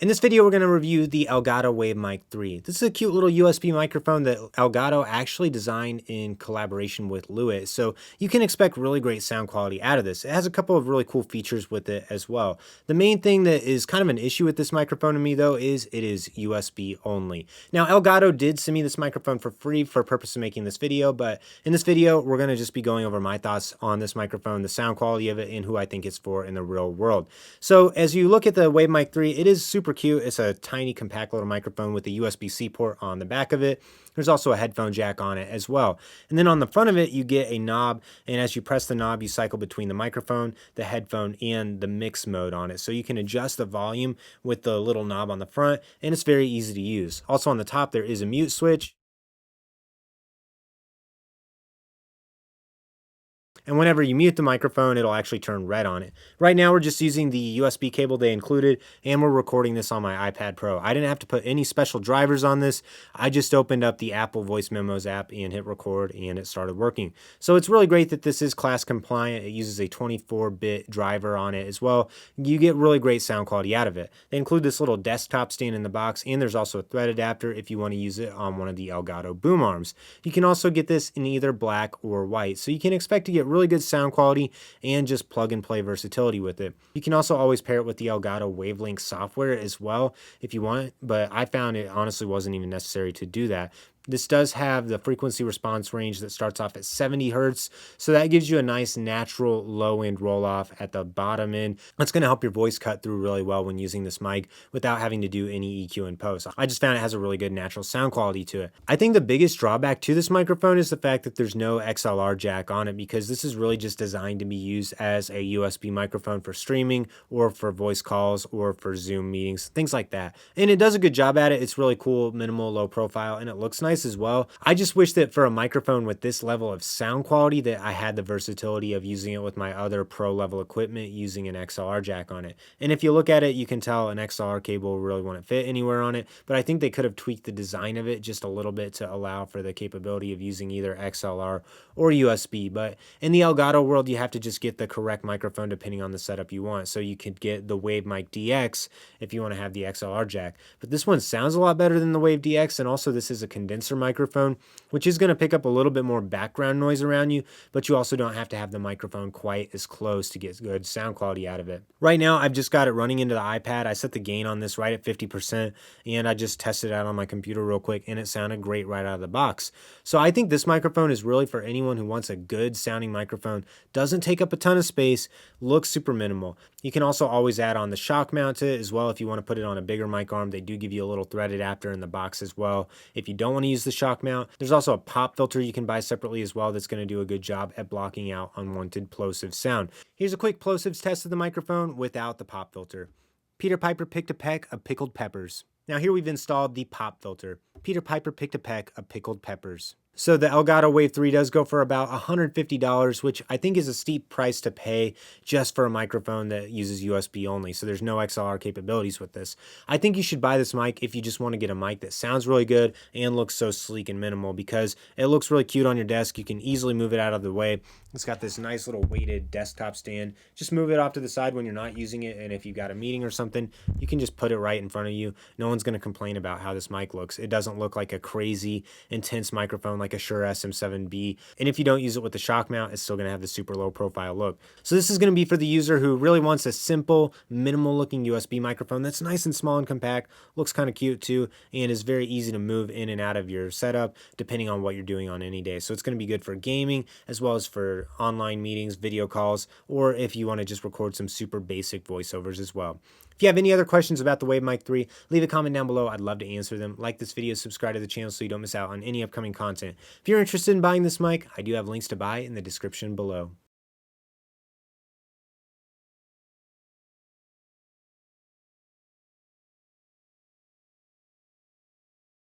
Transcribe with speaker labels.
Speaker 1: In this video, we're going to review the Elgato Wave Mic 3. This is a cute little USB microphone that Elgato actually designed in collaboration with Lewitt, so you can expect really great sound quality out of this. It has a couple of really cool features with it as well. The main thing that is kind of an issue with this microphone to me, though, is it is USB only. Now, Elgato did send me this microphone for free for purpose of making this video, but in this video, we're going to just be going over my thoughts on this microphone, the sound quality of it, and who I think it's for in the real world. So as you look at the Wave Mic 3, it is super cute. It's a tiny compact little microphone with a USB-C port on the back of it. There's also a headphone jack on it as well. And then on the front of it, you get a knob. And as you press the knob, you cycle between the microphone, the headphone, and the mix mode on it. So you can adjust the volume with the little knob on the front, and it's very easy to use. Also on the top, there is a mute switch. And whenever you mute the microphone, it'll actually turn red on it. Right now, we're just using the USB cable they included, and we're recording this on my iPad Pro. I didn't have to put any special drivers on this. I just opened up the Apple Voice Memos app and hit record, and it started working. So it's really great that this is class compliant. It uses a 24-bit driver on it as well. You get really great sound quality out of it. They include this little desktop stand in the box, and there's also a thread adapter if you want to use it on one of the Elgato boom arms. You can also get this in either black or white, so you can expect to get really good sound quality and just plug and play versatility with it. You can also always pair it with the Elgato Wavelink software as well if you want, but I found it honestly wasn't even necessary to do that. This does have the frequency response range that starts off at 70 hertz, so that gives you a nice natural low end roll off at the bottom end. That's going to help your voice cut through really well when using this mic without having to do any EQ in post. I just found it has a really good natural sound quality to it. I think the biggest drawback to this microphone is the fact that there's no XLR jack on it, because this is really just designed to be used as a USB microphone for streaming or for voice calls or for Zoom meetings, things like that. And it does a good job at it. It's really cool, minimal, low profile, and it looks nice as well. I just wish that for a microphone with this level of sound quality that I had the versatility of using it with my other pro level equipment using an XLR jack on it. And if you look at it, you can tell an XLR cable really wouldn't fit anywhere on it, but I think they could have tweaked the design of it just a little bit to allow for the capability of using either XLR or USB. But in the Elgato world, you have to just get the correct microphone depending on the setup you want. So you could get the Wave Mic DX if you want to have the XLR jack. But this one sounds a lot better than the Wave DX, and also this is a condenser microphone, which is going to pick up a little bit more background noise around you, but you also don't have to have the microphone quite as close to get good sound quality out of it. Right now, I've just got it running into the iPad. I set the gain on this right at 50%, and I just tested it out on my computer real quick, and it sounded great right out of the box. So I think this microphone is really for anyone who wants a good sounding microphone, doesn't take up a ton of space, looks super minimal. You can also always add on the shock mount to it as well if you want to put it on a bigger mic arm. They do give you a little thread adapter in the box as well if you don't want to use the shock mount. There's also a pop filter you can buy separately as well that's going to do a good job at blocking out unwanted plosive sound. Here's a quick plosives test of the microphone without the pop filter. Peter Piper picked a peck of pickled peppers. Now here we've installed the pop filter. Peter Piper picked a peck of pickled peppers. So the Elgato Wave 3 does go for about $150, which I think is a steep price to pay just for a microphone that uses USB only. So there's no XLR capabilities with this. I think you should buy this mic if you just want to get a mic that sounds really good and looks so sleek and minimal, because it looks really cute on your desk. You can easily move it out of the way. It's got this nice little weighted desktop stand. Just move it off to the side when you're not using it, and if you've got a meeting or something, you can just put it right in front of you. No one's going to complain about how this mic looks. It doesn't look like a crazy intense microphone like a Shure SM7B, and if you don't use it with the shock mount, it's still going to have the super low profile look. So this is going to be for the user who really wants a simple, minimal looking USB microphone that's nice and small and compact, looks kind of cute too, and is very easy to move in and out of your setup depending on what you're doing on any day. So it's going to be good for gaming as well as for online meetings, video calls, or if you want to just record some super basic voiceovers as well. If you have any other questions about the Wave Mic 3, leave a comment down below. I'd love to answer them. Like this video, subscribe to the channel so you don't miss out on any upcoming content. If you're interested in buying this mic, I do have links to buy in the description below.